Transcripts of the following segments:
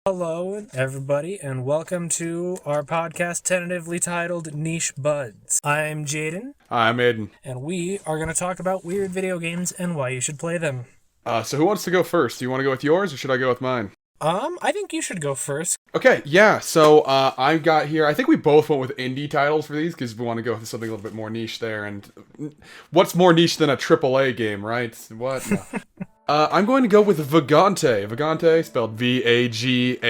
Hello, everybody, and welcome to our podcast tentatively titled Niche Buds. I'm Jaden, I'm Aiden. and we are going to talk about weird video games and why you should play them. So who wants to go first? Do you want to go with yours or should I go with mine? I think you should go first. Okay, yeah. So I've got here. I think we both went with indie titles for these because we want to go with something a little bit more niche there. And what's more niche than a AAA game, right? What? No. I'm going to go with Vagante. Vagante, spelled Vagante.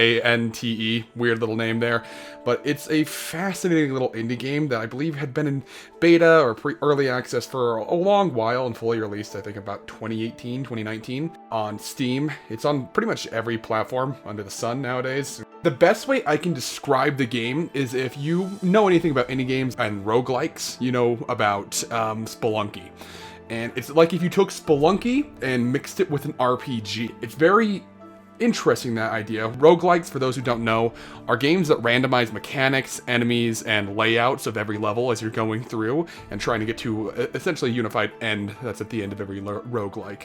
Weird little name there. But it's a fascinating little indie game that I believe had been in beta or early access for a long while and fully released, I think, about 2018, 2019 on Steam. It's on pretty much every platform under the sun nowadays. The best way I can describe the game is if you know anything about indie games and roguelikes, you know about Spelunky. And it's like if you took Spelunky and mixed it with an RPG. It's very interesting, that idea. Roguelikes, for those who don't know, are games that randomize mechanics, enemies, and layouts of every level as you're going through and trying to get to essentially a unified end that's at the end of every roguelike.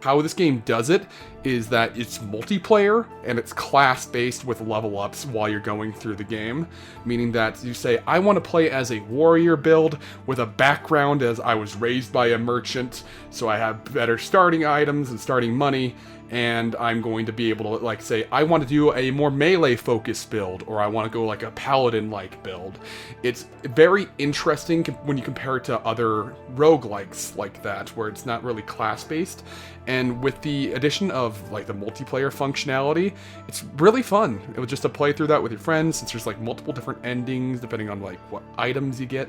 How this game does it is that it's multiplayer and it's class-based with level ups while you're going through the game, meaning that you say, I want to play as a warrior build with a background as I was raised by a merchant, so I have better starting items and starting money, and I'm going to be able to, like, say, I want to do a more melee-focused build, or I want to go like a paladin-like build. It's very interesting when you compare it to other roguelikes like that, where it's not really class-based. And with the addition of like the multiplayer functionality, it's really fun. It was just to play through that with your friends, since there's like multiple different endings depending on like what items you get.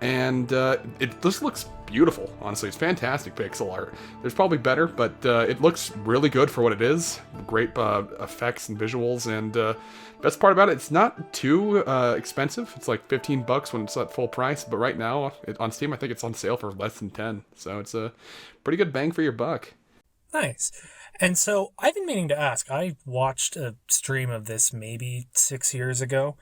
And it just looks beautiful, honestly. It's fantastic pixel art. There's probably better, but it looks really good for what it is. Great effects and visuals, and best part about it, it's not too expensive. It's like $15 when it's at full price, but right now on Steam, I think it's on sale for less than 10. So it's a pretty good bang for your buck. Nice. And so I've been meaning to ask, I watched a stream of this maybe 6 years ago,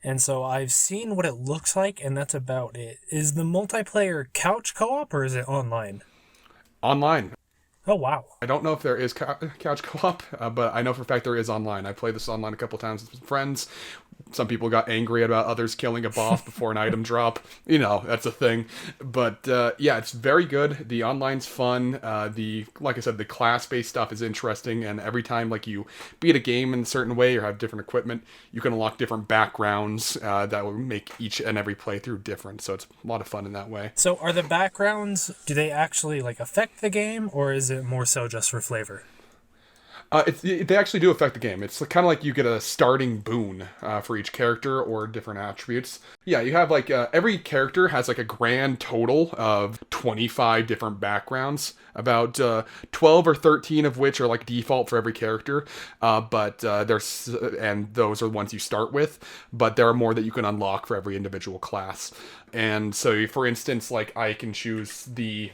and so I've seen what it looks like, and that's about it. Is the multiplayer couch co-op, or is it online? Online. Oh, wow. I don't know if there is couch co-op, but I know for a fact there is online. I played this online a couple times with some friends. Some people got angry about others killing a boss before an item drop. You know, that's a thing. But yeah, it's very good. The online's fun. Like I said, the class-based stuff is interesting. And every time like you beat a game in a certain way or have different equipment, you can unlock different backgrounds that will make each and every playthrough different. So it's a lot of fun in that way. So are the backgrounds, do they actually like affect the game, or is it more so just for flavor? They actually do affect the game. It's kind of like you get a starting boon for each character or different attributes. Yeah, you have like every character has like a grand total of 25 different backgrounds, about 12 or 13 of which are like default for every character. But there's and those are the ones you start with. But there are more that you can unlock for every individual class. And so, for instance, like I can choose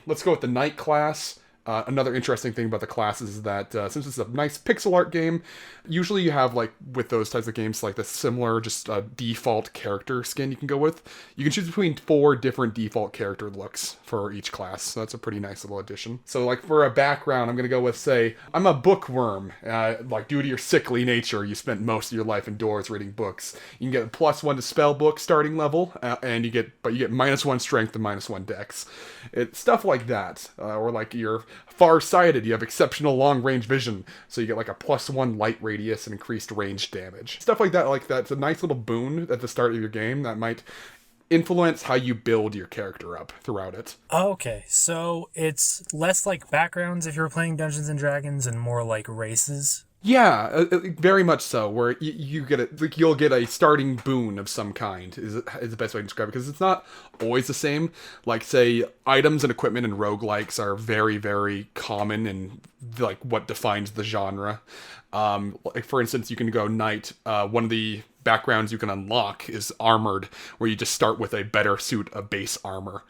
let's go with the Knight class. Another interesting thing about the classes is that since it's a nice pixel art game, usually you have, like, with those types of games, like the similar just default character skin you can go with. You can choose between 4 different default character looks for each class, so that's a pretty nice little addition. So, like, for a background, I'm going to go with, say, I'm a bookworm. Like, due to your sickly nature, you spent most of your life indoors reading books. You can get a +1 to spell book starting level, and you get -1 strength and -1 dex. It's stuff like that, or like you're far-sighted, you have exceptional long-range vision, so you get like a +1 light radius and increased range damage. Stuff like that, it's a nice little boon at the start of your game that might influence how you build your character up throughout it. Okay, so it's less like backgrounds if you're playing Dungeons and Dragons and more like races. Yeah, very much so. Where you get you'll get a starting boon of some kind is the best way to describe it, because it's not always the same. Like, say, items and equipment in roguelikes are very, very common and like what defines the genre. Like, for instance, you can go Knight. One of the backgrounds you can unlock is armored, where you just start with a better suit of base armor,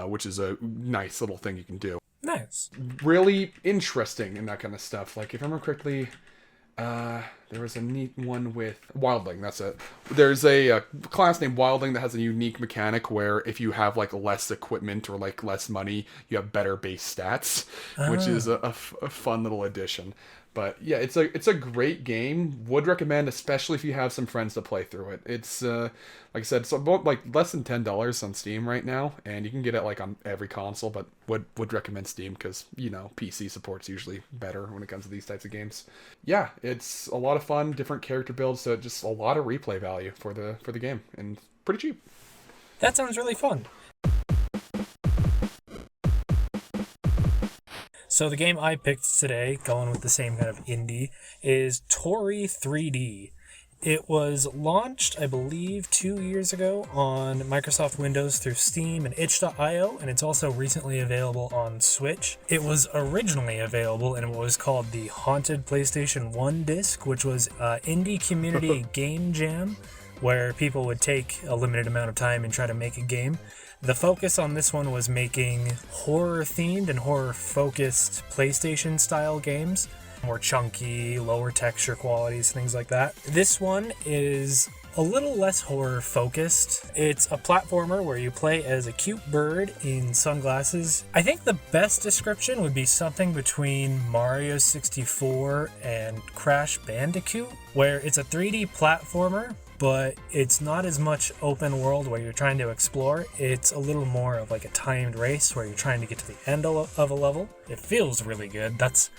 which is a nice little thing you can do. Nice. Really interesting in that kind of stuff. Like, if I remember correctly, There was a neat one with Wildling, that's it. There's a class named Wildling that has a unique mechanic where if you have like less equipment or like less money, you have better base stats, which is a fun little addition. But yeah, it's a great game. Would recommend, especially if you have some friends to play through it. It's like I said, it's about like less than $10 on Steam right now, and you can get it like on every console. But would recommend Steam because PC support's usually better when it comes to these types of games. Yeah, it's a lot of fun, different character builds, so just a lot of replay value for the game, and pretty cheap. That sounds really fun. So the game I picked today, going with the same kind of indie, is Tori 3D. It was launched, I believe, 2 years ago on Microsoft Windows through Steam and itch.io, and it's also recently available on Switch. It was originally available in what was called the Haunted PlayStation 1 disc, which was Indie Community Game Jam, where people would take a limited amount of time and try to make a game. The focus on this one was making horror-themed and horror-focused PlayStation-style games. More chunky, lower texture qualities, things like that. This one is a little less horror-focused. It's a platformer where you play as a cute bird in sunglasses. I think the best description would be something between Mario 64 and Crash Bandicoot, where it's a 3D platformer, but it's not as much open world where you're trying to explore. It's a little more of like a timed race where you're trying to get to the end of a level. It feels really good. That's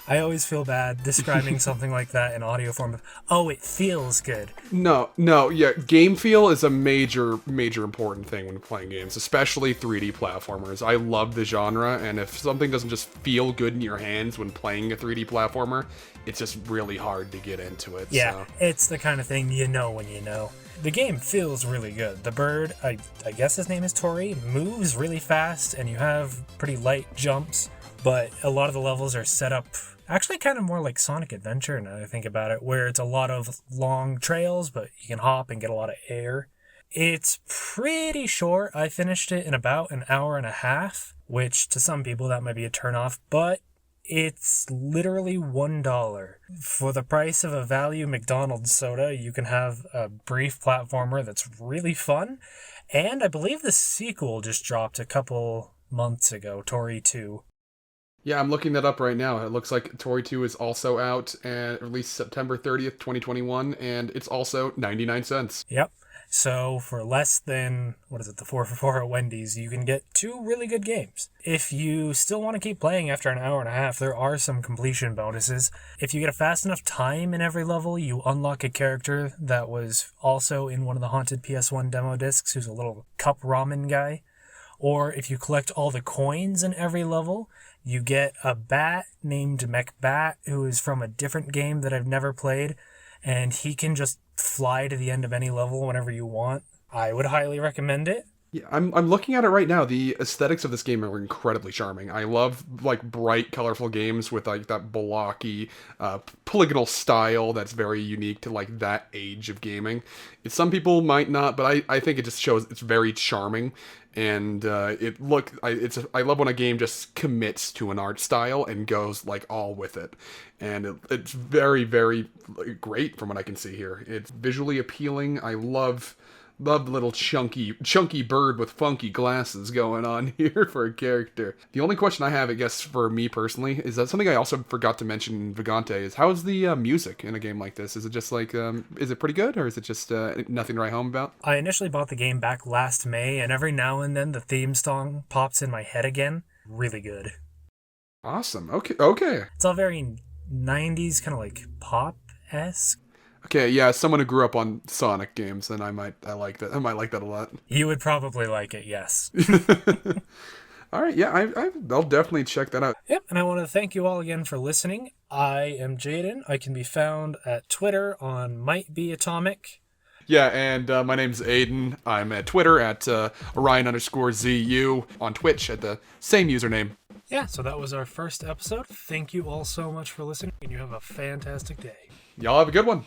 I always feel bad describing something like that in audio form of, oh, it feels good. No, yeah, game feel is a major important thing when playing games, especially 3D platformers. I love the genre, and if something doesn't just feel good in your hands when playing a 3D platformer, it's just really hard to get into it. Yeah, so. It's the kind of thing you know when you know. The game feels really good. The bird, I guess his name is Tori, moves really fast, and you have pretty light jumps, but a lot of the levels are set up actually kind of more like Sonic Adventure, now that I think about it, where it's a lot of long trails, but you can hop and get a lot of air. It's pretty short. I finished it in about an hour and a half, which to some people that might be a turnoff, but it's literally $1. For the price of a value McDonald's soda, you can have a brief platformer that's really fun. And I believe the sequel just dropped a couple months ago, Tori 2. Yeah, I'm looking that up right now. It looks like Tori 2 is also out and released September 30th, 2021, and it's also 99 cents. Yep. So for less than, the 4 for 4 at Wendy's, you can get 2 really good games. If you still want to keep playing after an hour and a half, there are some completion bonuses. If you get a fast enough time in every level, you unlock a character that was also in one of the Haunted PS1 demo discs, who's a little cup ramen guy. Or if you collect all the coins in every level, you get a bat named McBat, who is from a different game that I've never played, and he can just fly to the end of any level whenever you want. I would highly recommend it. Yeah, I'm looking at it right now. The aesthetics of this game are incredibly charming. I love like bright, colorful games with like that blocky, polygonal style that's very unique to like that age of gaming. Some people might not, but I think it just shows it's very charming. And I love when a game just commits to an art style and goes like all with it. And it's very, very great from what I can see here. It's visually appealing. I love the little chunky bird with funky glasses going on here for a character. The only question I have, I guess, for me personally, is that something I also forgot to mention in Vagante is how's the music in a game like this? Is it just like, is it pretty good, or is it just nothing to write home about? I initially bought the game back last May, and every now and then the theme song pops in my head again. Really good. Awesome. Okay. It's all very 90s, kind of like pop-esque. Okay, yeah, as someone who grew up on Sonic games, then I might like that a lot. You would probably like it, yes. All right, yeah, I'll definitely check that out. Yep, and I want to thank you all again for listening. I am Jaden. I can be found at Twitter on MightBeAtomic. Yeah, and my name's Aiden. I'm at Twitter at Orion_ZU, on Twitch at the same username. Yeah, so that was our first episode. Thank you all so much for listening, and you have a fantastic day. Y'all have a good one.